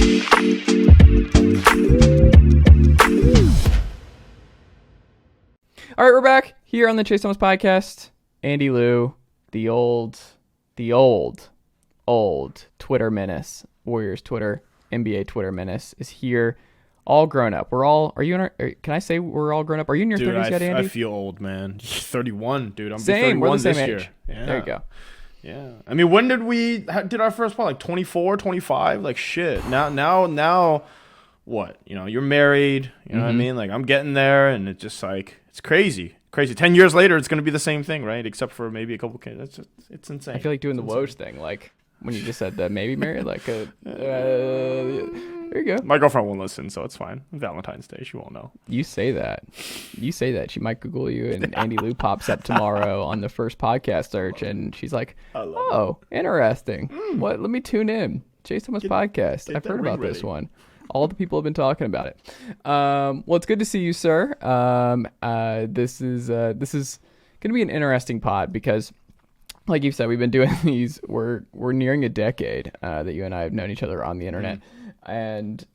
All right, we're back here on the Chase Thomas podcast. Andy Liu, the old Twitter menace, Warriors Twitter, NBA Twitter menace, is here, all grown up. Can I say we're all grown up? Are you in your 30s yet, Andy? I feel old, man. 31, dude. I'm same. 31 we're the same this age. year. Yeah. There you go. Yeah. I mean, when did our first pod? Like 24, 25? Like shit. Now, what? You know, you're married. You know what I mean? Like I'm getting there, and it's just like, it's crazy. 10 years later, it's going to be the same thing, right? Except for maybe a couple kids. It's insane. I feel like doing the Woj thing, like when you just said that maybe married, like there you go. My girlfriend won't listen, so it's fine. Valentine's Day, she won't know. You say that. She might Google you, and Andy Liu pops up tomorrow on the first podcast search, and she's like, "Oh, interesting. What? Let me tune in. Chase Thomas podcast. I've heard about this one. All the people have been talking about it. Well, it's good to see you, sir. This is going to be an interesting pod because, like you said, we've been doing these. We're nearing a decade that you and I have known each other on the internet, and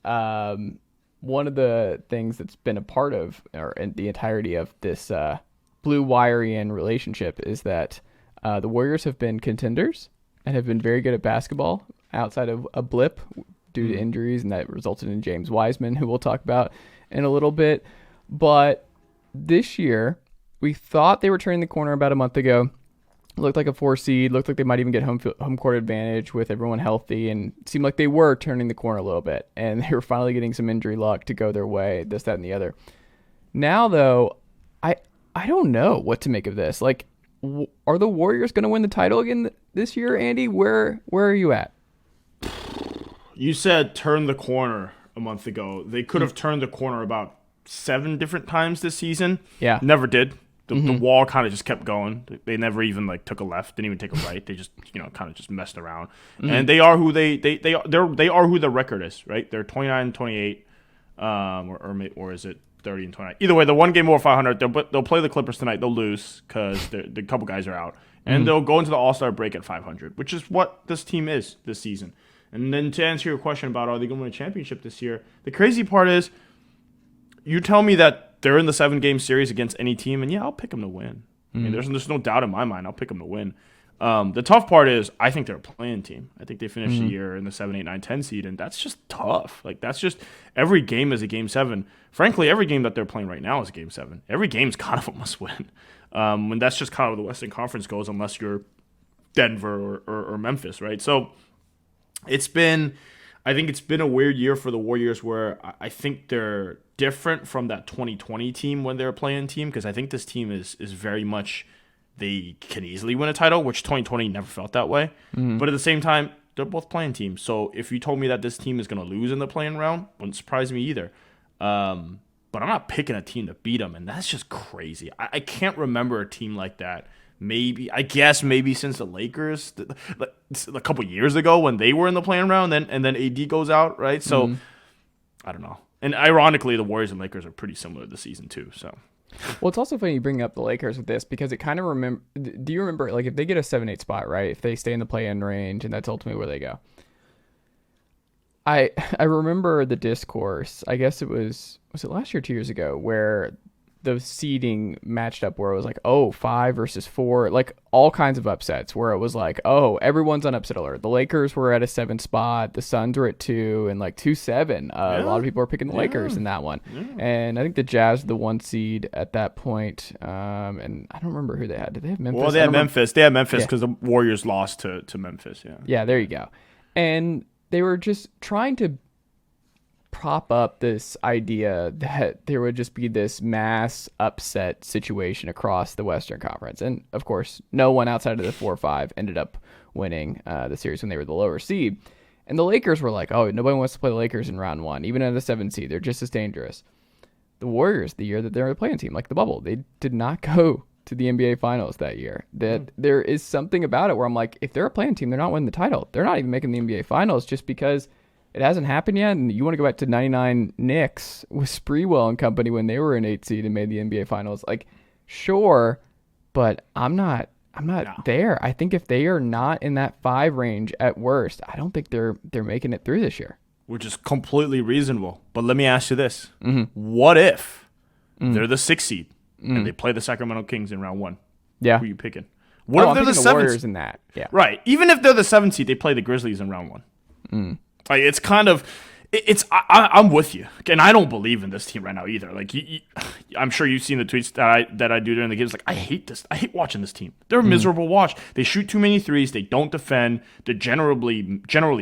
one of the things that's been a part of, or in the entirety of this Blue Wire-ian relationship, is that the Warriors have been contenders and have been very good at basketball outside of a blip due to injuries, and that resulted in James Wiseman, who we'll talk about in a little bit. But this year, we thought they were turning the corner about a month ago. Looked like a 4 seed, looked like they might even get home court advantage with everyone healthy, and it seemed like they were turning the corner a little bit, and they were finally getting some injury luck to go their way, this, that, and the other. Now, though, I don't know what to make of this. Like, are the Warriors going to win the title again this year, Andy? Where are you at? You said turn the corner a month ago. They could have turned the corner about 7 different times this season. Yeah. Never did. The wall kind of just kept going. They never even like took a left, didn't even take a right. They just, kind of just messed around. And they are who they are who the record is, right? They're 29-28 or is it 30-29? Either way, the one game over 500, they'll play the Clippers tonight. They'll lose cuz the couple guys are out. And they'll go into the All-Star break at 500, which is what this team is this season. And then to answer your question about are they going to win a championship this year, the crazy part is you tell me that they're in the 7-game series against any team, and yeah, I'll pick them to win. I mean, there's no doubt in my mind I'll pick them to win. The tough part is I think they're a playing team. I think they finished the year in the 7, 8, 9, 10 seed, and that's just tough. Like, that's just every game is a Game 7. Frankly, every game that they're playing right now is a Game 7. Every game's kind of a must-win. And that's just kind of where the Western Conference goes unless you're Denver or Memphis, right? So I think it's been a weird year for the Warriors where I think they're different from that 2020 team when they were playing team, because I think this team is very much, they can easily win a title, which 2020 never felt that way. But at the same time, they're both playing teams. So if you told me that this team is going to lose in the play-in round, wouldn't surprise me either. But I'm not picking a team to beat them, and that's just crazy. I can't remember a team like that. Maybe since the Lakers a couple years ago when they were in the play-in round, and then AD goes out, right? So I don't know. And ironically, the Warriors and Lakers are pretty similar this season too. So, well, it's also funny you bring up the Lakers with this because it kind of do you remember, like, if they get a 7-8 spot, right? If they stay in the play-in range, and that's ultimately where they go. I remember the discourse. I guess was it last year or 2 years ago, where the seeding matched up where it was like, 5 versus 4, like all kinds of upsets where it was like, everyone's on upset alert. The Lakers were at a 7 spot, the Suns were at 2, and like 2-7. A lot of people are picking the Lakers in that one. And I think the Jazz were the 1 seed at that point. And I don't remember who they had. Did they have Memphis? Well, they had Memphis. They had Memphis because the Warriors lost to Memphis. Yeah, there you go. And they were just trying to prop up this idea that there would just be this mass upset situation across the Western Conference. And, of course, no one outside of the 4-5 ended up winning the series when they were the lower seed. And the Lakers were like, nobody wants to play the Lakers in round 1. Even at a 7 seed, they're just as dangerous. The Warriors, the year that they're a playing team, like the bubble, they did not go to the NBA Finals that year. That there is something about it where I'm like, if they're a playing team, they're not winning the title. They're not even making the NBA Finals just because it hasn't happened yet, and you want to go back to 99 Knicks with Sprewell and company when they were an 8 seed and made the NBA Finals. Like, sure, but I'm not there. I think if they are not in that 5 range at worst, I don't think they're making it through this year. which is completely reasonable. But let me ask you this. What if they're the 6th seed and they play the Sacramento Kings in round 1? Yeah. Who are you picking? What if they're the 7th Warriors in that? Yeah. Right. Even if they're the 7th seed, they play the Grizzlies in round 1. Like, it's kind of... I'm with you, and I don't believe in this team right now either. Like, I'm sure you've seen the tweets that I do during the games. Like, I hate this. I hate watching this team. They're a miserable watch. They shoot too many threes. They don't defend. They're generally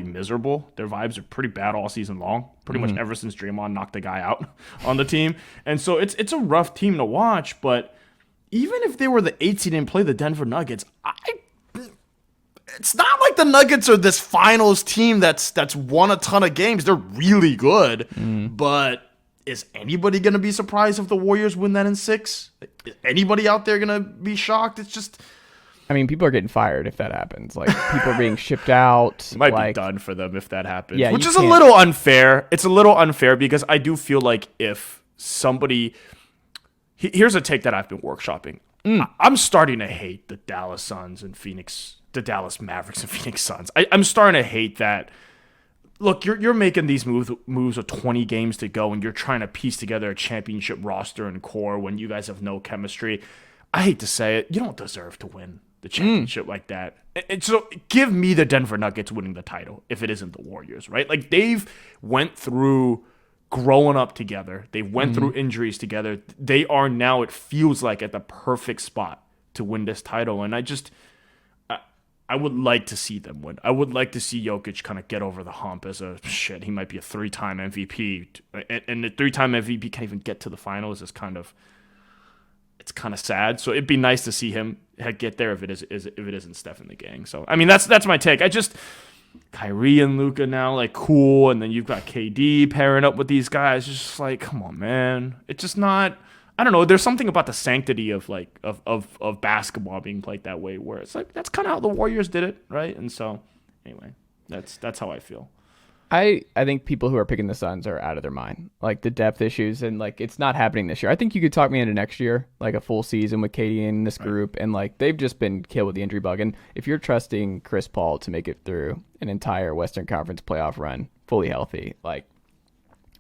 miserable. Their vibes are pretty bad all season long. Pretty much ever since Draymond knocked the guy out on the team. And so it's a rough team to watch. But even if they were the 8th seed and play the Denver Nuggets, it's not like the Nuggets are this finals team that's won a ton of games. They're really good, but is anybody going to be surprised if the Warriors win that in 6? Is anybody out there going to be shocked? It's just... I mean, people are getting fired if that happens. Like, people are being shipped out. It might be done for them if that happens. Yeah, which is a little unfair. It's a little unfair because I do feel like if somebody... Here's a take that I've been workshopping. I'm starting to hate the Dallas Suns and the Dallas Mavericks and Phoenix Suns. I'm starting to hate that. Look, you're making these moves with 20 games to go, and you're trying to piece together a championship roster and core when you guys have no chemistry. I hate to say it, you don't deserve to win the championship like that. And so give me the Denver Nuggets winning the title if it isn't the Warriors, right? Like, they've went through growing up together. They went through injuries together. They are now, it feels like, at the perfect spot to win this title. And I would like to see them win. I would like to see Jokic kind of get over the hump as he might be a 3-time MVP. And the 3-time MVP can't even get to the finals. It's kind of sad. So it'd be nice to see him get there if it isn't Steph and the gang. So, I mean, that's my take. Kyrie and Luka now, like, cool. And then you've got KD pairing up with these guys. It's just like, come on, man. It's just not... I don't know. There's something about the sanctity of basketball being played that way, where it's like that's kind of how the Warriors did it, right? And so, anyway, that's how I feel. I think people who are picking the Suns are out of their mind. Like, the depth issues, and like, it's not happening this year. I think you could talk me into next year, like a full season with KD in this group, and like, they've just been killed with the injury bug. And if you're trusting Chris Paul to make it through an entire Western Conference playoff run fully healthy, like.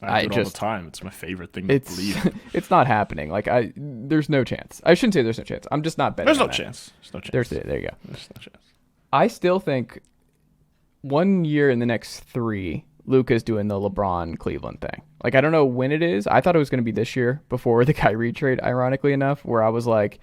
I do it all the time. It's my favorite thing to believe. It's not happening. Like, there's no chance. I shouldn't say there's no chance. I'm just not betting. There's no chance. There you go. There's no chance. I still think 1 year in the next 3, Luka's doing the LeBron Cleveland thing. Like, I don't know when it is. I thought it was going to be this year before the Kyrie trade, ironically enough, where I was like,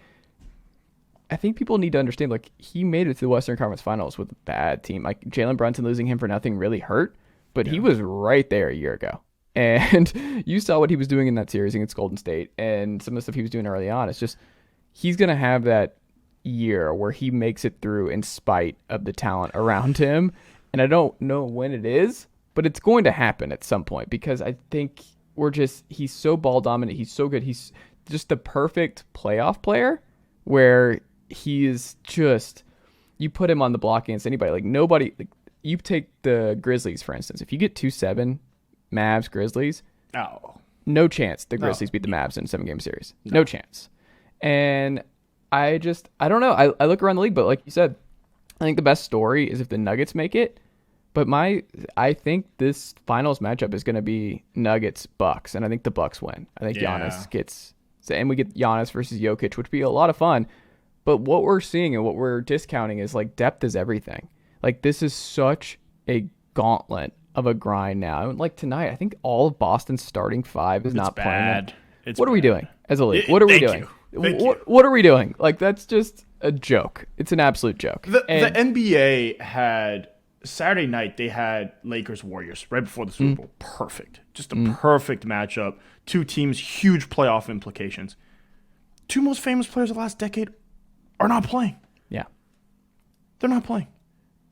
I think people need to understand, like, he made it to the Western Conference Finals with a bad team. Like, Jalen Brunson losing him for nothing really hurt, but he was right there a year ago. And you saw what he was doing in that series against Golden State and some of the stuff he was doing early on. It's just, he's going to have that year where he makes it through in spite of the talent around him. And I don't know when it is, but it's going to happen at some point because I think he's so ball dominant. He's so good. He's just the perfect playoff player where he is just, you put him on the block against anybody. Like, nobody, like, you take the Grizzlies, for instance. If you get 2-7, Mavs, Grizzlies. Oh. No chance the Grizzlies beat the Mavs in a 7-game series. No chance. And I don't know. I look around the league, but like you said, I think the best story is if the Nuggets make it. But I think this finals matchup is going to be Nuggets-Bucks, and I think the Bucks win. I think Giannis gets... And we get Giannis versus Jokic, which would be a lot of fun. But what we're seeing and what we're discounting is, like, depth is everything. Like, this is such a gauntlet of a grind now. Like, tonight, I think all of Boston's starting 5 is not playing. What are we doing as a league? What are we doing? What are we doing? Like, that's just a joke. It's an absolute joke. The NBA had Saturday night. They had Lakers Warriors right before the Super Bowl. Perfect, just a perfect matchup. Two teams, huge playoff implications. Two most famous players of the last decade are not playing. Yeah, they're not playing,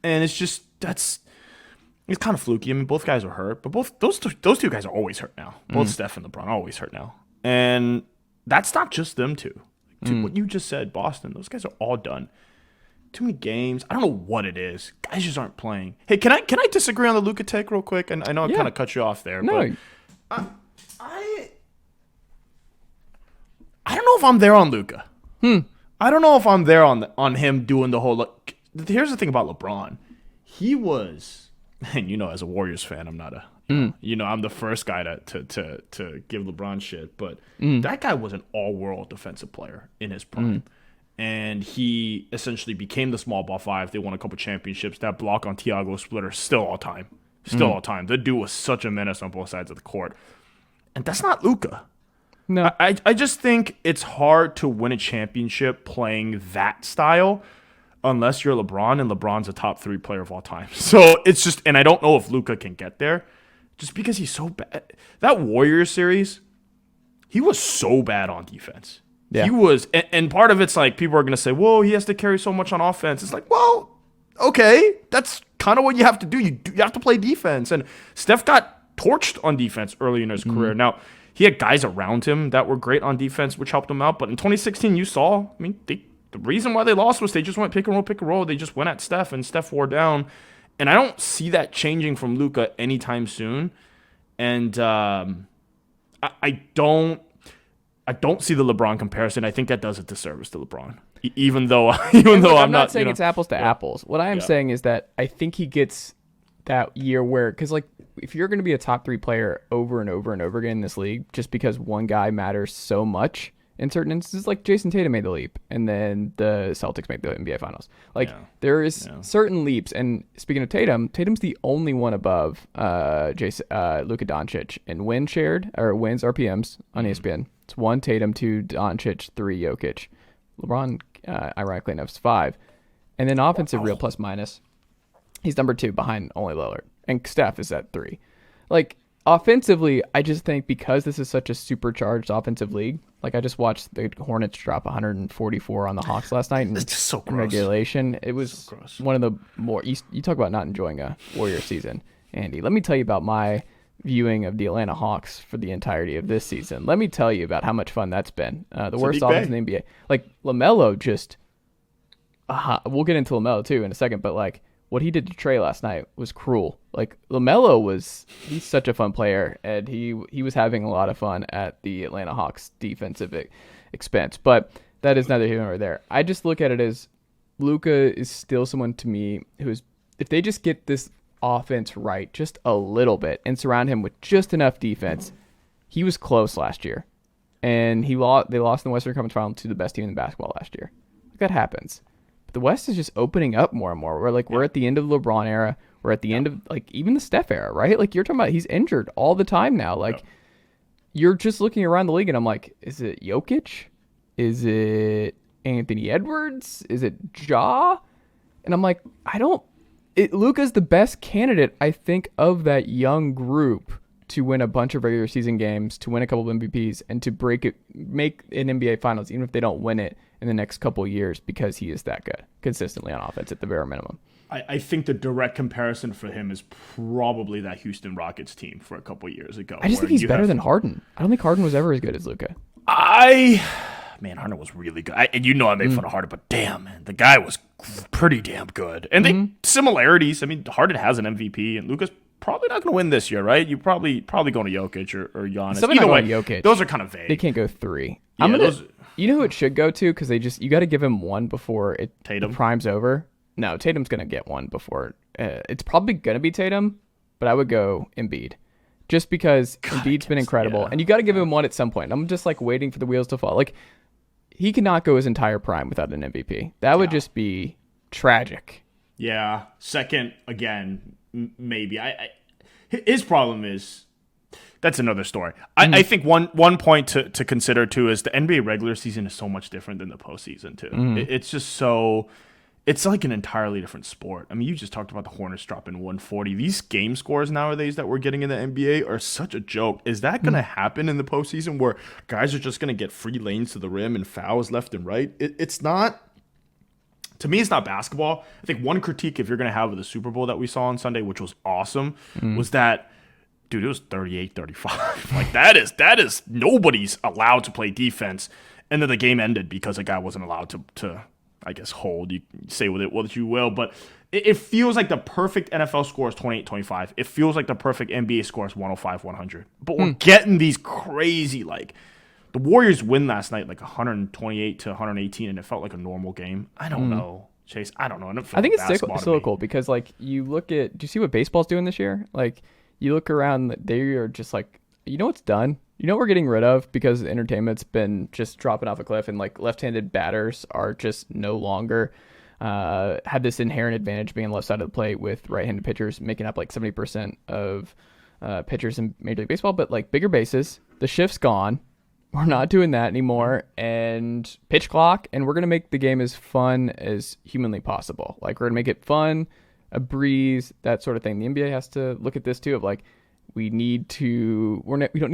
and it's just it's kind of fluky. I mean, both guys are hurt, but both those two guys are always hurt now. Both Steph and LeBron are always hurt now, and that's not just them two. What you just said, Boston, those guys are all done. Too many games. I don't know what it is. Guys just aren't playing. Hey, can I disagree on the Luka take real quick? And I know I kind of cut you off there, but I don't know if I'm there on Luka. I don't know if I'm there on him doing the whole look. Here's the thing about LeBron. He was and as a Warriors fan, I'm not I'm the first guy to give LeBron shit, but that guy was an all-world defensive player in his prime. And he essentially became the small ball 5. They won a couple championships. That block on Thiago Splitter, still all time. Still all time. The dude was such a menace on both sides of the court. And that's not Luka. No. I just think it's hard to win a championship playing that style unless you're LeBron, and LeBron's a top 3 player of all time. So it's just, and I don't know if Luka can get there just because he's so bad. That Warriors series, he was so bad on defense. Yeah. He was, and part of it's like people are going to say, whoa, he has to carry so much on offense. It's like, well, okay, that's kind of what you have to do. You have to play defense. And Steph got torched on defense early in his career. Now, he had guys around him that were great on defense, which helped him out. But in 2016, you saw, the reason why they lost was they just went pick and roll. They just went at Steph, and Steph wore down. And I don't see that changing from Luka anytime soon. And I don't see the LeBron comparison. I think that does a disservice to LeBron. Even though I'm not saying it's apples to apples. What I am saying is that I think he gets that year where, because like if you're going to be a top 3 player over and over and over again in this league, just because one guy matters so much in certain instances, like Jason Tatum made the leap, and then the Celtics made the NBA Finals. There is certain leaps, and speaking of Tatum's the only one above Luka Doncic in wins RPMs on ESPN. It's 1 Tatum, 2 Doncic, 3 Jokic. LeBron, ironically enough, is 5. And then offensive real plus minus, he's number 2 behind only Lillard. And Steph is at 3. Like, offensively, I just think because this is such a supercharged offensive league, like I just watched the Hornets drop 144 on the Hawks last night it's just so in regulation. It was one of the more, you talk about not enjoying a Warrior season, Andy. Let me tell you about my viewing of the Atlanta Hawks for the entirety of this season. Let me tell you about how much fun that's been. The worst offense in the NBA. Like, LaMelo just, we'll get into LaMelo too in a second, but like what he did to Trey last night was cruel. Like LaMelo he's such a fun player, and he was having a lot of fun at the Atlanta Hawks defensive expense. But that is neither here nor there. I just look at it as Luka is still someone to me who's, if they just get this offense right just a little bit and surround him with just enough defense, he was close last year, and they lost in the Western Conference Final to the best team in basketball last year. Like, that happens. But the West is just opening up more and more. We're at the end of the LeBron era. We're at the end of even the Steph era, right? Like, you're talking about he's injured all the time now. Like, you're just looking around the league, and I'm like, is it Jokic? Is it Anthony Edwards? Is it Ja? And I'm like, Luka's the best candidate, I think, of that young group to win a bunch of regular season games, to win a couple of MVPs, and to make an NBA Finals, even if they don't win it in the next couple of years, because he is that good consistently on offense at the bare minimum. I think the direct comparison for him is probably that Houston Rockets team for a couple of years ago. I just think he's better than Harden. I don't think Harden was ever as good as Luka. Harden was really good. I made fun of Harden, but damn, man, the guy was pretty damn good. And they similarities. I mean, Harden has an MVP, and Luka's probably not going to win this year, right? You probably going to Jokic or Giannis. Either way, Jokic. Those are kind of vague. They can't go 3. Yeah, you know who it should go to, because you got to give him 1 before the prime's over. No, Tatum's going to get 1 before. It's probably going to be Tatum, but I would go Embiid. Just because Embiid's been incredible, and you got to give him 1 at some point. I'm just waiting for the wheels to fall. Like, he cannot go his entire prime without an MVP. That would just be tragic. Yeah. Second, again, maybe. His problem is, that's another story. I think one point to consider, too, is the NBA regular season is so much different than the postseason, too. It's just so... It's like an entirely different sport. I mean, you just talked about the Hornets dropping 140. These game scores nowadays that we're getting in the NBA are such a joke. Is that going to happen in the postseason where guys are just going to get free lanes to the rim and fouls left and right? It's not. To me, it's not basketball. I think one critique, if you're going to have the Super Bowl that we saw on Sunday, which was awesome, was that, dude, it was 38-35. Like, that is nobody's allowed to play defense. And then the game ended because a guy wasn't allowed to I guess, hold. You say with it what you will, but it feels like the perfect NFL score is 28-25. It feels like the perfect NBA score is 105-100. But we're getting these crazy, the Warriors win last night 128-118, and it felt like a normal game. I don't know. Chase, I don't know. I think it's cyclical because, like, you look at, do you see what baseball's doing this year? Like, you look around, they are just like, you know what's done? You know what we're getting rid of because entertainment's been just dropping off a cliff, and like left-handed batters are just no longer have this inherent advantage being on the left side of the plate with right-handed pitchers making up like 70% of pitchers in Major League Baseball. But like bigger bases, the shift's gone. We're not doing that anymore, and pitch clock, and we're going to make the game as fun as humanly possible. Like, we're going to make it fun, a breeze, that sort of thing. The NBA has to look at this too of like, we don't need to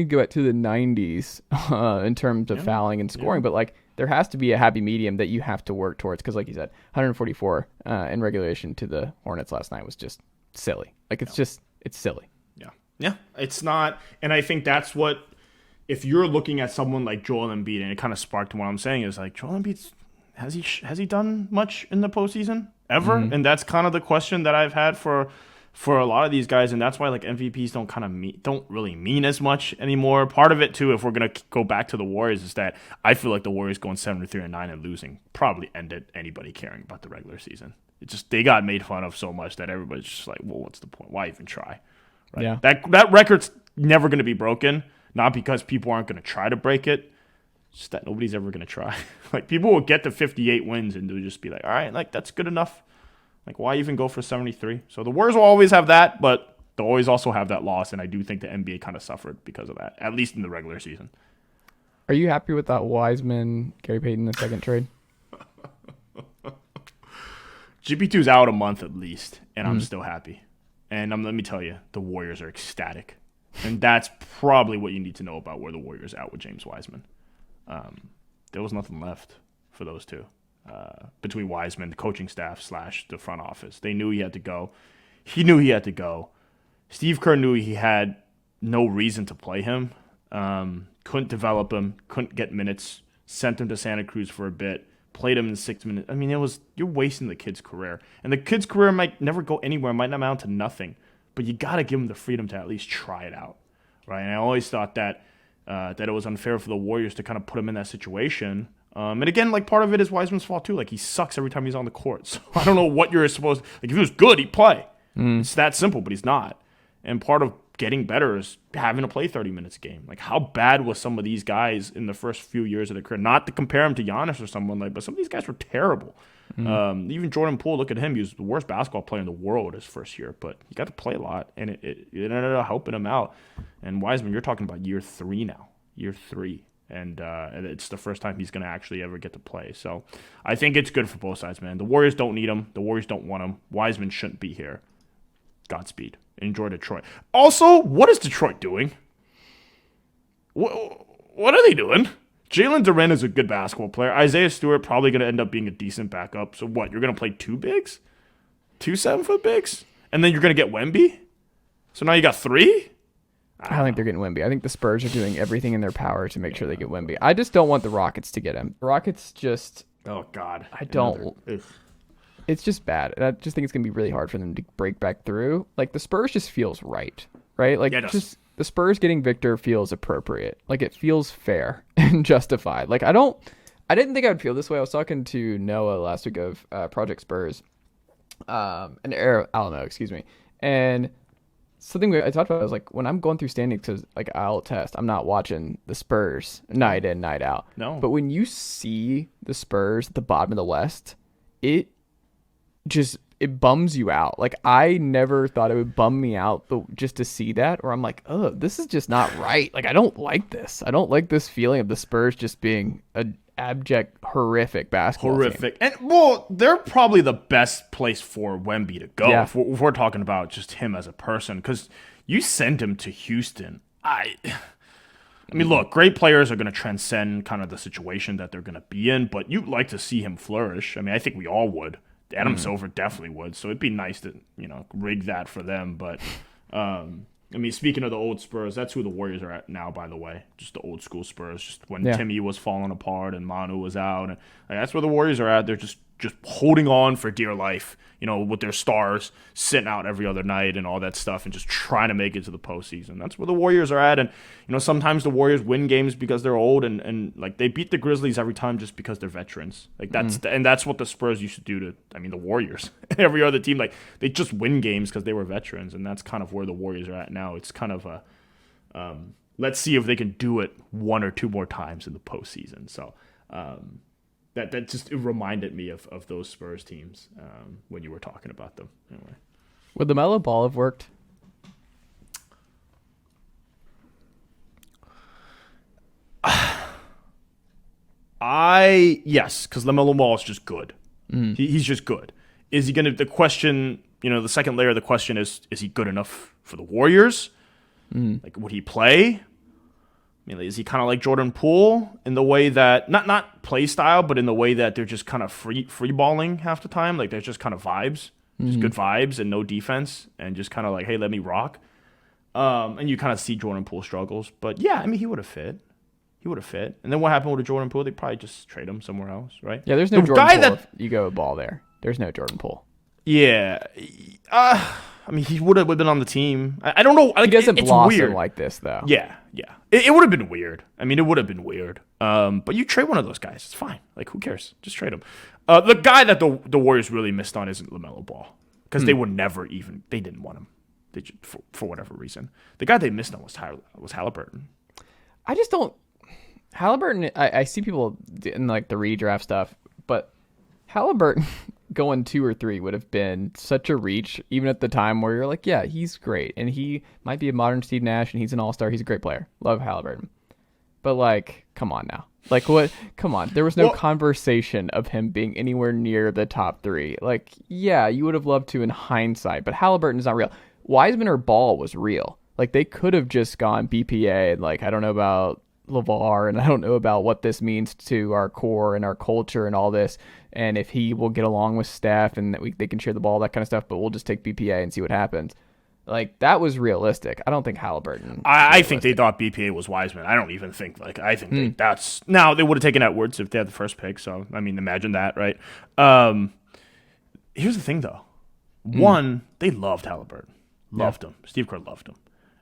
go back to the 90s in terms of fouling and scoring, but like there has to be a happy medium that you have to work towards, because like you said, 144 in regulation to the Hornets last night was just silly. Like, it's silly. Yeah, it's not, and I think that's what, if you're looking at someone like Joel Embiid, and it kind of sparked what I'm saying is like, Joel Embiid, has he done much in the postseason ever? Mm-hmm. And that's kind of the question that I've had for a lot of these guys, and that's why like MVPs don't really mean as much anymore. Part of it too, if we're gonna go back to the Warriors, is that I feel like the Warriors going 7-3-9 and losing probably ended anybody caring about the regular season. It just, they got made fun of so much that everybody's just like, well, what's the point? Why even try? Right? Yeah. That record's never gonna be broken. Not because people aren't going to try to break it, just that nobody's ever going to try. Like, people will get to 58 wins and they'll just be like, all right, like, that's good enough. Like, why even go for 73? So the Warriors will always have that, but they'll always also have that loss, and I do think the NBA kind of suffered because of that, at least in the regular season. Are you happy with that Wiseman, Gary Payton, the second trade? GP2's out a month at least, and I'm still happy. And let me tell you, the Warriors are ecstatic. And that's probably what you need to know about where the Warriors are at with James Wiseman. There was nothing left for those two. Between Wiseman, the coaching staff / the front office. They knew he had to go. He knew he had to go. Steve Kerr knew he had no reason to play him. Couldn't develop him. Couldn't get minutes. Sent him to Santa Cruz for a bit. Played him in 6 minutes. I mean, you're wasting the kid's career. And the kid's career might never go anywhere. It might not amount to nothing. But you got to give him the freedom to at least try it out, right? And I always thought that it was unfair for the Warriors to kind of put him in that situation. And again, like, part of it is Wiseman's fault too. Like, he sucks every time he's on the court. So I don't know what you're supposed to, like, if he was good, he'd play. It's that simple, but he's not. And part of getting better is having to play 30 minutes a game. Like, how bad was some of these guys in the first few years of their career? Not to compare him to Giannis or someone like, but some of these guys were terrible. Even Jordan Poole, look at him. He was the worst basketball player in the world his first year, but he got to play a lot, and it ended up helping him out. And Wiseman, you're talking about year 3 now. Year 3. And it's the first time he's going to actually ever get to play. So I think it's good for both sides, man. The Warriors don't need him. The Warriors don't want him. Wiseman shouldn't be here. Godspeed. Enjoy Detroit. Also, what is Detroit doing? What are they doing? Jalen Duren is a good basketball player. Isaiah Stewart probably going to end up being a decent backup. So what? You're going to play 2 bigs? 2 7-foot bigs? And then you're going to get Wemby? So now you got 3? I don't think they're getting Wemby. I think the Spurs are doing everything in their power to make sure they get Wemby. I just don't want the Rockets to get him. The Rockets just... Oh, God. I don't... It's just bad. I just think it's going to be really hard for them to break back through. Like, the Spurs just feels right? Like, yeah, just... The Spurs getting Victor feels appropriate. Like, it feels fair and justified. Like, I didn't think I would feel this way. I was talking to Noah last week of Project Spurs, and Air Alamo, excuse me. And something I talked about was like, when I'm going through standings, because like I'll test, I'm not watching the Spurs night in, night out. No. But when you see the Spurs at the bottom of the West, it bums you out. Like, I never thought it would bum me out just to see that, or I'm like, oh, this is just not right. Like, I don't like this. I don't like this feeling of the Spurs just being an abject, horrific basketball team. And, well, they're probably the best place for Wemby to go if we're talking about just him as a person, because you send him to Houston. I mean, look, great players are going to transcend kind of the situation that they're going to be in, but you'd like to see him flourish. I mean, I think we all would. Adam Silver definitely would, so it'd be nice to, rig that for them. But, I mean, speaking of the old Spurs, that's who the Warriors are at now, by the way. Just the old school Spurs. Just when Timmy was falling apart and Manu was out. And that's where the Warriors are at. They're just just holding on for dear life, with their stars sitting out every other night and all that stuff and just trying to make it to the postseason. That's where the Warriors are at. And, sometimes the Warriors win games because they're old and like they beat the Grizzlies every time just because they're veterans. Like that's what the Spurs used to do to, the Warriors. Every other team, like they just win games because they were veterans. And that's kind of where the Warriors are at now. It's kind of let's see if they can do it one or two more times in the postseason. So, That just it reminded me of those Spurs teams when you were talking about them. Anyway. Would LaMelo Ball have worked? Yes, because LaMelo Ball is just good. He's just good. Is he going to? The question, the second layer of the question is he good enough for the Warriors? Like, would he play? Is he kind of like Jordan Poole in the way that not play style, but in the way that they're just kind of free balling half the time? Like, there's just kind of vibes, just good vibes and no defense, and just kind of like, hey, let me rock. And you kind of see Jordan Poole struggles, but yeah, he would have fit. And then what happened with Jordan Poole? They probably just trade him somewhere else, right? Yeah, there's no Jordan Poole if you go Ball there. There's no Jordan Poole. Yeah. He would have been on the team. I don't know. He doesn't it's blossom weird like this, though. Yeah. It would have been weird. It would have been weird. But you trade one of those guys. It's fine. Like, who cares? Just trade him. The guy that the Warriors really missed on isn't LaMelo Ball because they would never even – they didn't want him for whatever reason. The guy they missed on was Halliburton. I just don't – Halliburton – I see people in, like, the redraft stuff, but Halliburton – going 2 or 3 would have been such a reach, even at the time where you're like, yeah, he's great. And he might be a modern Steve Nash, and he's an all-star. He's a great player. Love Halliburton. But, like, come on now. Like, what? Come on. There was no conversation of him being anywhere near the top 3. Like, yeah, you would have loved to in hindsight, but Halliburton is not real. Wiseman or Ball was real. Like, they could have just gone BPA, and, like, I don't know about LeVar, and I don't know about what this means to our core and our culture and all this, and if he will get along with Steph and that they can share the ball, that kind of stuff, but we'll just take BPA and see what happens. Like, that was realistic. I don't think Halliburton. I think they thought BPA was Wiseman. I don't even think, I think that's, now they would have taken Edwards if they had the first pick, so, imagine that, right? Here's the thing, though. One, they loved Halliburton. Loved him. Steve Kerr loved him.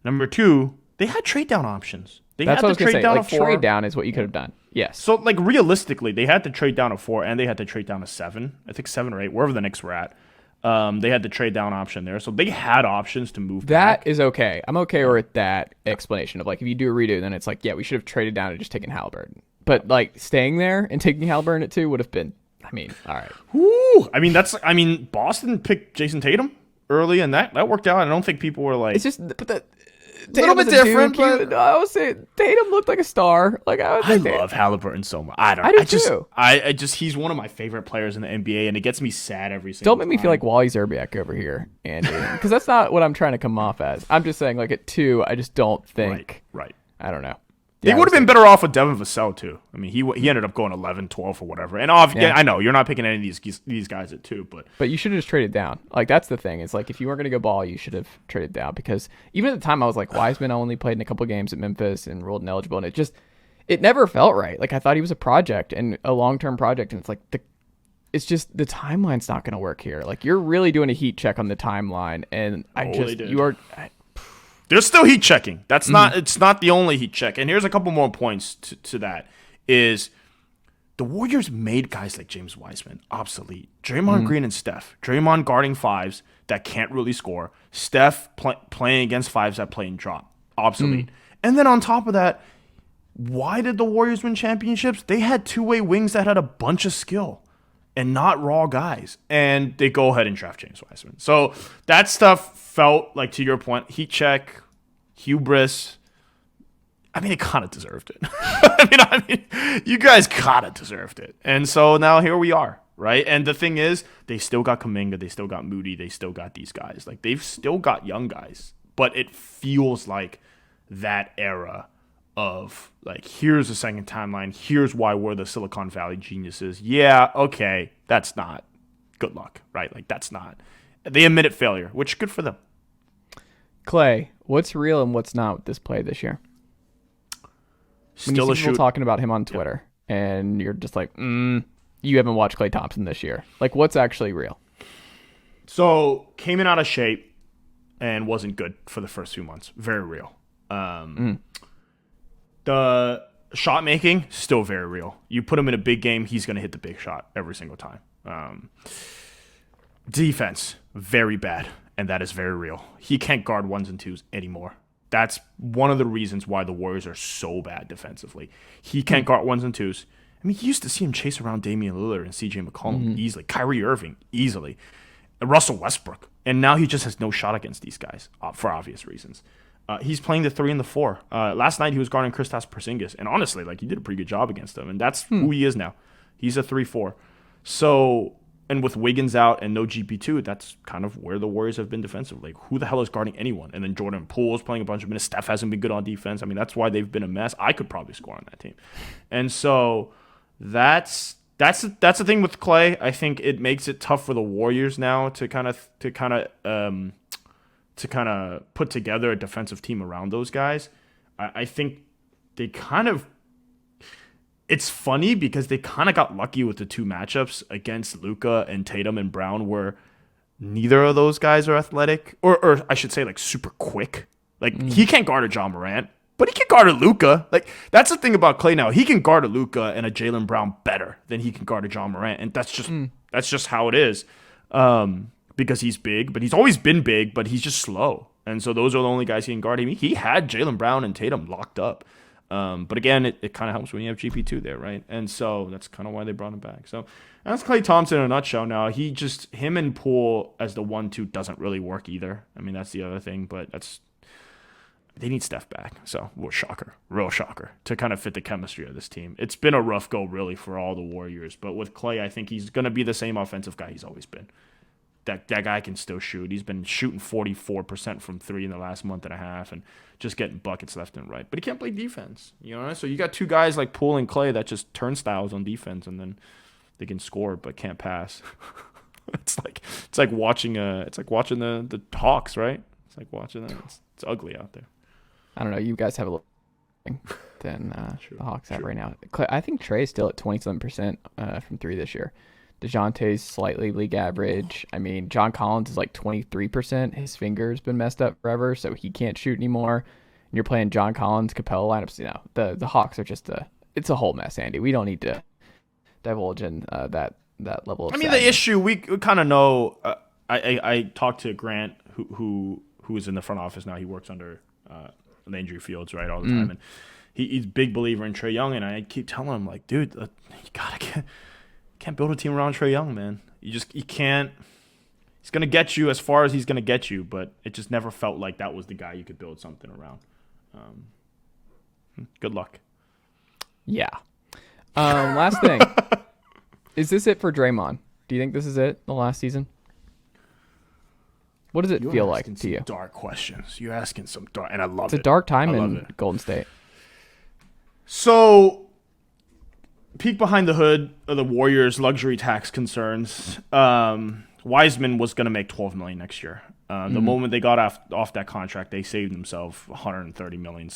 Number 2, they had trade down options. That's what I was going to say. Like, trade down is what you could have done. Yes. So, like, realistically, they had to trade down a 4 and they had to trade down a 7. I think 7 or 8, wherever the Knicks were at. They had the trade down option there. So they had options to move back. That is okay. I'm okay with that explanation of, like, if you do a redo, then it's like, yeah, we should have traded down and just taken Halliburton. But, like, staying there and taking Halliburton at 2 would have been, all right. Woo! Boston picked Jason Tatum early, and that worked out. I don't think people were like... It's just... a little bit different, but I would say Tatum looked like a star. Like, I love Halliburton so much. I do too. I just he's one of my favorite players in the NBA, and it gets me sad every single time. Don't make me feel like Wally Zerbiak over here, Andy, because that's not what I'm trying to come off as. I'm just saying, like, at 2, I just don't think. Right. I don't know. They would have been better off with Devin Vassell too. He ended up going 11, 12 or whatever. And I know you're not picking any of these guys at 2, but you should have just traded down. Like, that's the thing. It's like, if you weren't going to go Ball, you should have traded down, because even at the time I was like, Wiseman only played in a couple of games at Memphis and ruled ineligible, and it never felt right. Like, I thought he was a project and a long-term project, and it's like it's just the timeline's not going to work here. Like, you're really doing a heat check on the timeline, and There's still heat checking. That's not. It's not the only heat check. And here's a couple more points to that. Is the Warriors made guys like James Wiseman obsolete. Draymond Green and Steph. Draymond guarding 5s that can't really score. Steph playing against 5s that play and drop. Obsolete. And then on top of that, why did the Warriors win championships? They had 2-way wings that had a bunch of skill and not raw guys. And they go ahead and draft James Wiseman. So that stuff felt like, to your point, heat check, hubris. It kind of deserved it. You guys kind of deserved it. And so now here we are, right? And the thing is, they still got Kuminga, they still got Moody, they still got these guys. Like, they've still got young guys. But it feels like that era of, like, here's the second timeline, here's why we're the Silicon Valley geniuses. Yeah, okay, that's not good luck, right? Like, that's not. They admitted failure, which good for them. Klay, what's real and what's not with this play this year? Still people talking about him on Twitter, and you're just like, you you haven't watched Klay Thompson this year? Like, what's actually real? So, came in out of shape and wasn't good for the first few months. Very real. The shot making, still very real. You put him in a big game, he's going to hit the big shot every single time. Defense, very bad, and that is very real. He can't guard ones and twos anymore. That's one of the reasons why the Warriors are so bad defensively. He can't guard ones and twos. I mean, you used to see him chase around Damian Lillard and CJ McCollum easily. Kyrie Irving, easily. Russell Westbrook. And now he just has no shot against these guys for obvious reasons. He's playing the 3 and the 4. Last night he was guarding Kristaps Porzingis. And honestly, like, he did a pretty good job against him. And that's who he is now. He's a 3-4. So, and with Wiggins out and no GP2, that's kind of where the Warriors have been defensively. Like, who the hell is guarding anyone? And then Jordan Poole's playing a bunch of minutes. Steph hasn't been good on defense. I mean, that's why they've been a mess. I could probably score on that team. And so that's the thing with Klay. I think it makes it tough for the Warriors now to kind of put together a defensive team around those guys. I think they kind of. It's funny because they kind of got lucky with the 2 matchups against Luka and Tatum and Brown, where neither of those guys are athletic, or I should say, like, super quick. Like, he can't guard a John Morant, but he can guard a Luka. Like, that's the thing about Klay now. He can guard a Luka and a Jaylen Brown better than he can guard a John Morant, and that's just how it is. Because he's big, but he's always been big, but he's just slow, and so those are the only guys he can guard. I mean, he had Jaylen Brown and Tatum locked up. But again, it kind of helps when you have GP2 there, right? And so that's kind of why they brought him back. So that's Klay Thompson in a nutshell now. Him and Poole as the 1-2 doesn't really work either. I mean, that's the other thing, but they need Steph back. So, real shocker to kind of fit the chemistry of this team. It's been a rough go, really, for all the Warriors. But with Klay, I think he's going to be the same offensive guy he's always been. That guy can still shoot. He's been shooting 44% from 3 in the last month and a half and just getting buckets left and right. But he can't play defense, you know? So you got 2 guys like Poole and Klay that just turnstiles on defense, and then they can score but can't pass. It's like watching the Hawks, right? It's like watching that. It's ugly out there. I don't know. You guys have a little than the Hawks have right now. I think Trey's still at 27% from 3 this year. DeJounte's slightly league average. I mean, John Collins is like 23%. His finger's been messed up forever, so he can't shoot anymore. And you're playing John Collins, Capella lineups. You know, the Hawks are just it's a whole mess, Andy. We don't need to divulge in that level of I mean, sadness. The issue, we kind of know. I talked to Grant, who is in the front office now. He works under Landry Fields, right, all the time. And he's a big believer in Trae Young, and I keep telling him, like, dude, you can't build a team around Trae Young, man. You can't. He's going to get you as far as he's going to get you, but it just never felt like that was the guy you could build something around. Good luck. Yeah. Last thing. Is this it for Draymond? Do you think this is it, the last season? What does it feel like to you? Dark questions. You're asking some dark, and I love it. It's a dark time in Golden State. So, peek behind the hood of the Warriors' luxury tax concerns. Wiseman was going to make $12 million next year. The moment they got off that contract, they saved themselves $130 million.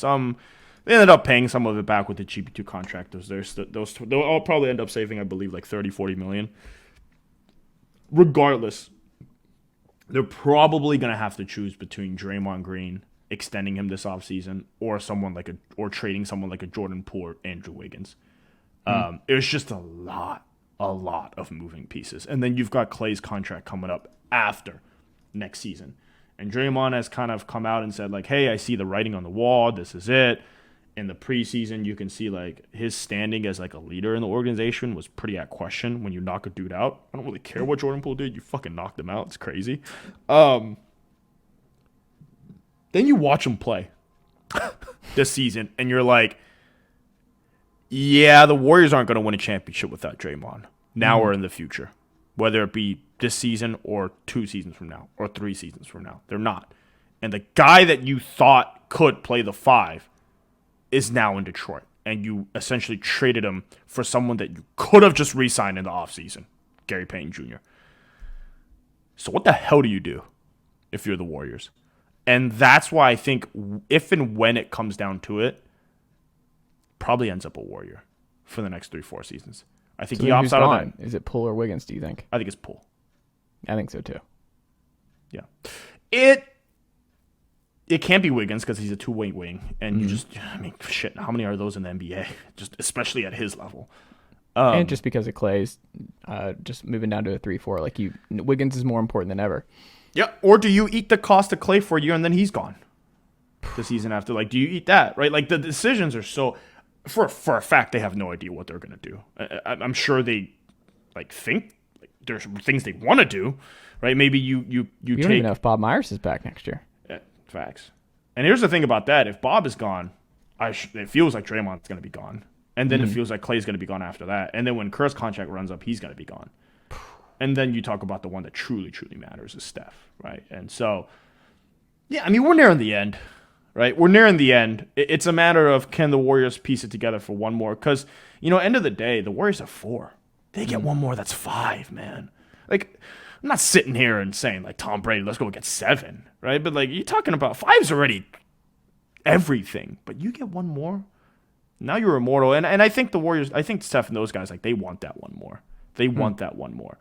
They ended up paying some of it back with the GP2 contract. They'll all probably end up saving, I believe, like $30-40 million. Regardless, they're probably going to have to choose between Draymond Green extending him this offseason or trading someone like a Jordan Poole or Andrew Wiggins. It was just a lot of moving pieces. And then you've got Klay's contract coming up after next season. And Draymond has kind of come out and said, like, hey, I see the writing on the wall. This is it. In the preseason, you can see, like, his standing as, like, a leader in the organization was pretty at question when you knock a dude out. I don't really care what Jordan Poole did. You fucking knocked him out. It's crazy. Then you watch him play this season, and you're like, yeah, the Warriors aren't going to win a championship without Draymond now or in the future, whether it be this season or 2 seasons from now or 3 seasons from now. They're not. And the guy that you thought could play the 5 is now in Detroit, and you essentially traded him for someone that you could have just re-signed in the offseason, Gary Payton Jr. So what the hell do you do if you're the Warriors? And that's why I think if and when it comes down to it, probably ends up a Warrior for the next 3-4 seasons. I think he opts out of that. Is it Poole or Wiggins, do you think? I think it's Poole. I think so, too. Yeah. It can't be Wiggins because he's a two-way wing. And you just, shit, how many are those in the NBA? Just especially at his level. And just because of Klay's just moving down to a 3-4. Like, Wiggins is more important than ever. Yeah. Or do you eat the cost of Klay for a year and then he's gone the season after? Like, do you eat that, right? Like, the decisions are so... For a fact, they have no idea what they're going to do. I'm sure they think there's things they want to do, right? Maybe you don't take... even know if Bob Myers is back next year. Yeah, facts. And here's the thing about that. If Bob is gone, it feels like Draymond's going to be gone. And then it feels like Klay's going to be gone after that. And then when Kerr's contract runs up, he's going to be gone. And then you talk about the one that truly, truly matters is Steph, right? And so, yeah, we're nearing the end. Right, we're nearing the end. It's a matter of can the Warriors piece it together for one more? Because end of the day, the Warriors have 4. They get one more, that's 5, man. Like, I'm not sitting here and saying like Tom Brady, let's go get 7, right? But like you're talking about 5's already everything. But you get one more, now you're immortal. And I think the Warriors, I think Steph and those guys, like they want that one more. They want that one more,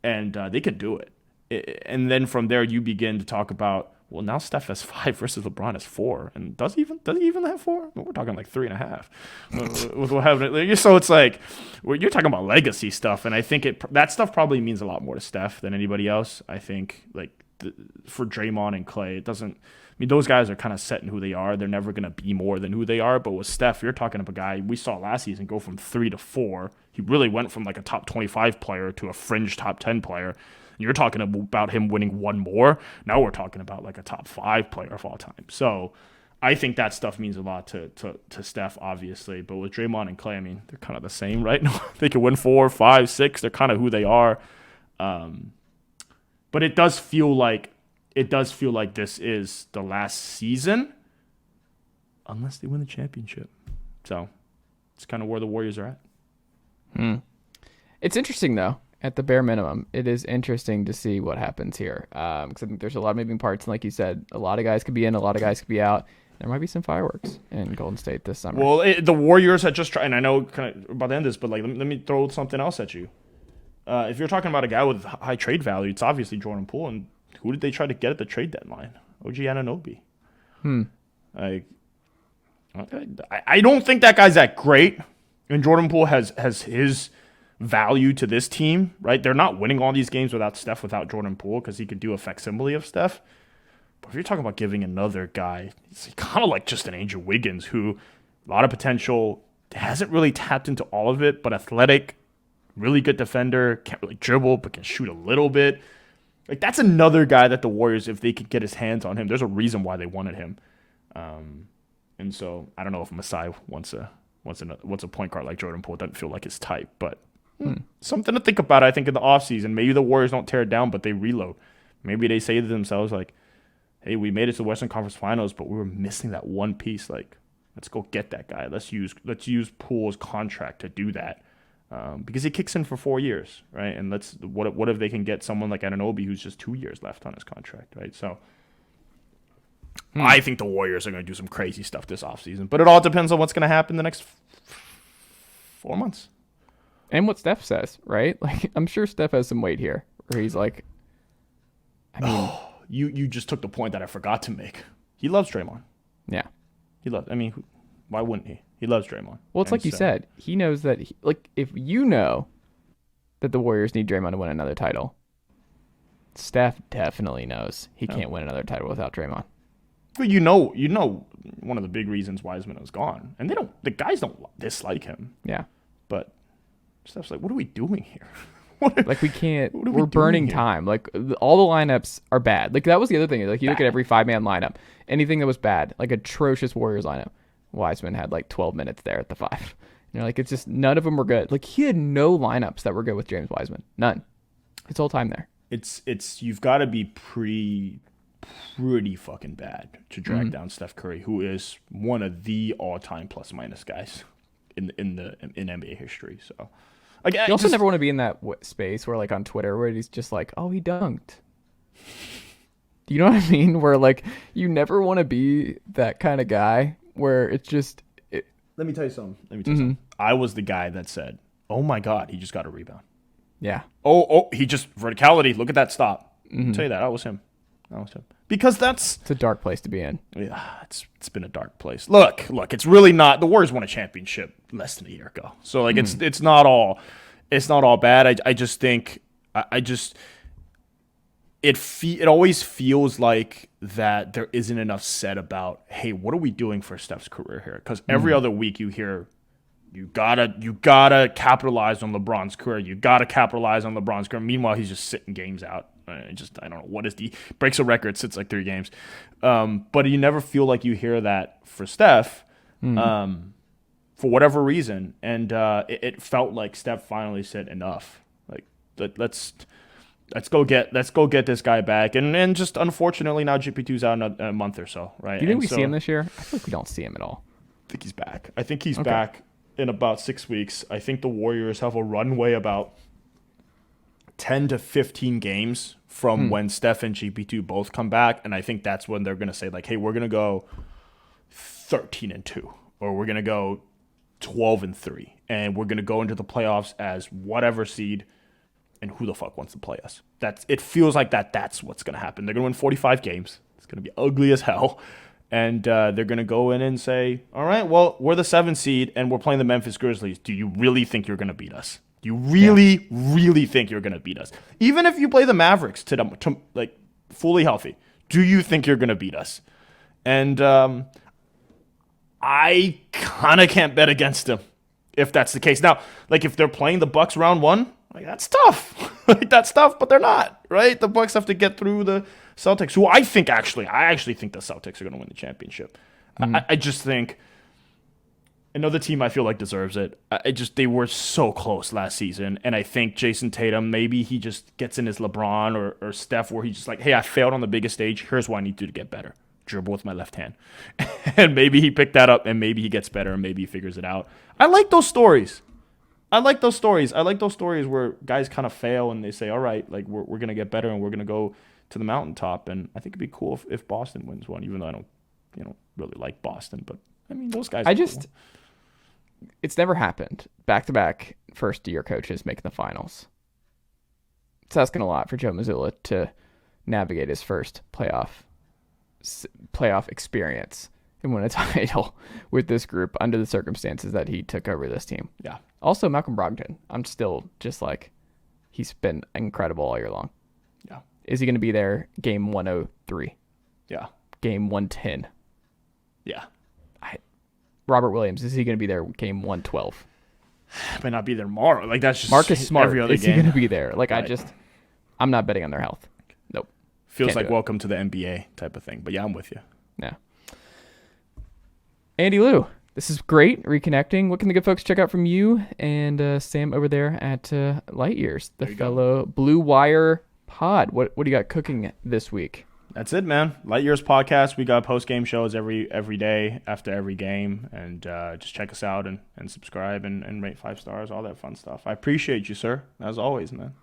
and they can do it. And then from there, you begin to talk about. Well, now Steph has 5 versus LeBron has 4, and does he even have 4? We're talking like 3.5 with what happened. So it's like you're talking about legacy stuff, and I think that stuff probably means a lot more to Steph than anybody else. I think for Draymond and Klay, it doesn't. Those guys are kind of set in who they are. They're never going to be more than who they are. But with Steph, you're talking about a guy we saw last season go from 3 to 4. He really went from like a top 25 player to a fringe top 10 player. You're talking about him winning one more. Now we're talking about like a top 5 player of all time. So I think that stuff means a lot to Steph, obviously. But with Draymond and Klay, they're kind of the same, right? They can win 4, 5, 6. They're kind of who they are. But it does feel like this is the last season, unless they win the championship. So it's kind of where the Warriors are at. It's interesting though. At the bare minimum, it is interesting to see what happens here. Because I think there's a lot of moving parts. And like you said, a lot of guys could be in, a lot of guys could be out. There might be some fireworks in Golden State this summer. Well, the Warriors had just tried, and I know kind of about to end this, but like let me throw something else at you. If you're talking about a guy with high trade value, it's obviously Jordan Poole. And who did they try to get at the trade deadline? OG Anunoby. Like, I don't think that guy's that great. And Jordan Poole has his value to this team, right? They're not winning all these games without Steph, without Jordan Poole, because he could do a facsimile of Steph. But if you're talking about giving another guy, it's kind of like just an Andrew Wiggins, who a lot of potential, hasn't really tapped into all of it, but athletic, really good defender, can't really dribble, but can shoot a little bit. Like that's another guy that the Warriors, if they could get his hands on him, there's a reason why they wanted him. And so I don't know if Masai wants a point guard like Jordan Poole. It doesn't feel like his type, but something to think about, I think, in the offseason. Maybe the Warriors don't tear it down, but they reload. Maybe they say to themselves, like, hey, we made it to the Western Conference Finals, but we were missing that one piece. Like, let's go get that guy. Let's use Poole's contract to do that. Because he kicks in for 4 years, right? And what if they can get someone like Anunoby who's just 2 years left on his contract, right? So I think the Warriors are going to do some crazy stuff this offseason. But it all depends on what's going to happen the next 4 months. And what Steph says, right? Like, I'm sure Steph has some weight here, where he's like, you just took the point that I forgot to make. He loves Draymond. Yeah. Why wouldn't he? He loves Draymond. Well, it's like you said. He knows that, if you know that the Warriors need Draymond to win another title, Steph definitely knows he can't win another title without Draymond. But you know, one of the big reasons Wiseman was gone, and the guys don't dislike him. Yeah. But Steph's like, what are we doing here? We can't. We're burning time. Like, all the lineups are bad. Like, that was the other thing. Like, you look at every 5-man lineup, anything that was bad, like atrocious Warriors lineup, Wiseman had like 12 minutes there at the 5. And you're like, it's just none of them were good. Like, he had no lineups that were good with James Wiseman. None. His whole time there. It's you've got to be pretty fucking bad to drag down Steph Curry, who is one of the all-time plus-minus guys in NBA history. So, like, you also never want to be in that space where, like, on Twitter, where he's just like, "Oh, he dunked." You know what I mean? Where, like, you never want to be that kind of guy where it's just. Let me tell you something. I was the guy that said oh my God, he just got a rebound. Yeah. Oh, he just verticality. Look at that stop. I'll tell you that was him. Because it's a dark place to be in. Yeah, it's been a dark place. Look, it's really not. The Warriors won a championship less than a year ago, so like it's not all bad. I just think it always feels like that there isn't enough said about, hey, what are we doing for Steph's career here? Because every other week you hear, you gotta capitalize on LeBron's career. You gotta capitalize on LeBron's career. Meanwhile, he's just sitting games out. I don't know what is breaks a record, sits like 3 games. But you never feel like you hear that for Steph, for whatever reason. And it felt like Steph finally said enough. Like let's go get this guy back. And just unfortunately now GP2's out in a month or so, right? Do you think we see him this year? I feel like we don't see him at all. I think he's back. I think he's back in about 6 weeks. I think the Warriors have a runway about 10 to 15 games from when Steph and GP2 both come back, and I think that's when they're going to say, like, hey, we're going to go 13-2, or we're going to go 12-3, and we're going to go into the playoffs as whatever seed, and who the fuck wants to play us? It feels like that's what's going to happen. They're going to win 45 games. It's going to be ugly as hell, and they're going to go in and say, all right, well, we're the 7th seed, and we're playing the Memphis Grizzlies. Do you really think you're going to beat us? You really, really think you're going to beat us? Even if you play the Mavericks to like fully healthy, do you think you're going to beat us? And I kind of can't bet against them if that's the case. Now, like if they're playing the Bucks round 1, like that's tough. Like that's tough, but they're not, right? The Bucks have to get through the Celtics, who I actually think the Celtics are going to win the championship. I just think another team I feel like deserves it. They were so close last season, and I think Jason Tatum, maybe he just gets in his LeBron or Steph where he's just like, hey, I failed on the biggest stage. Here's what I need to do to get better. Dribble with my left hand. And maybe he picked that up, and maybe he gets better, and maybe he figures it out. I like those stories. I like those stories where guys kind of fail, and they say, all right, like we're going to get better, and we're going to go to the mountaintop. And I think it'd be cool if Boston wins one, even though I don't really like Boston. But, I mean, those guys cool. It's never happened. Back-to-back first-year coaches making the finals. It's asking a lot for Joe Mazzulla to navigate his first playoff experience and win a title with this group under the circumstances that he took over this team. Yeah. Also, Malcolm Brogdon. I'm still just like, he's been incredible all year long. Yeah. Is he going to be there game 103? Yeah. Game 110? Yeah. Robert Williams, is he going to be there game 112? Might not be there tomorrow. Like that's just Marcus Smart. Every other is game. He going to be there? Like right. I'm not betting on their health. Nope. Feels like welcome to the NBA type of thing. But yeah, I'm with you. Yeah. Andy Liu, this is great reconnecting. What can the good folks check out from you and Sam over there at Light Years, the fellow Blue Wire pod? What do you got cooking this week? That's it, man. Light Years podcast. We got post-game shows every day after every game. And just check us out and subscribe and rate 5 stars, all that fun stuff. I appreciate you, sir, as always, man.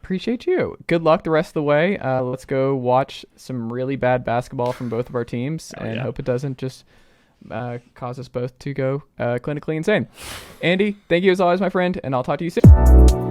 Appreciate you. Good luck the rest of the way. Let's go watch some really bad basketball from both of our teams hope it doesn't just cause us both to go clinically insane. Andy, thank you as always, my friend, and I'll talk to you soon.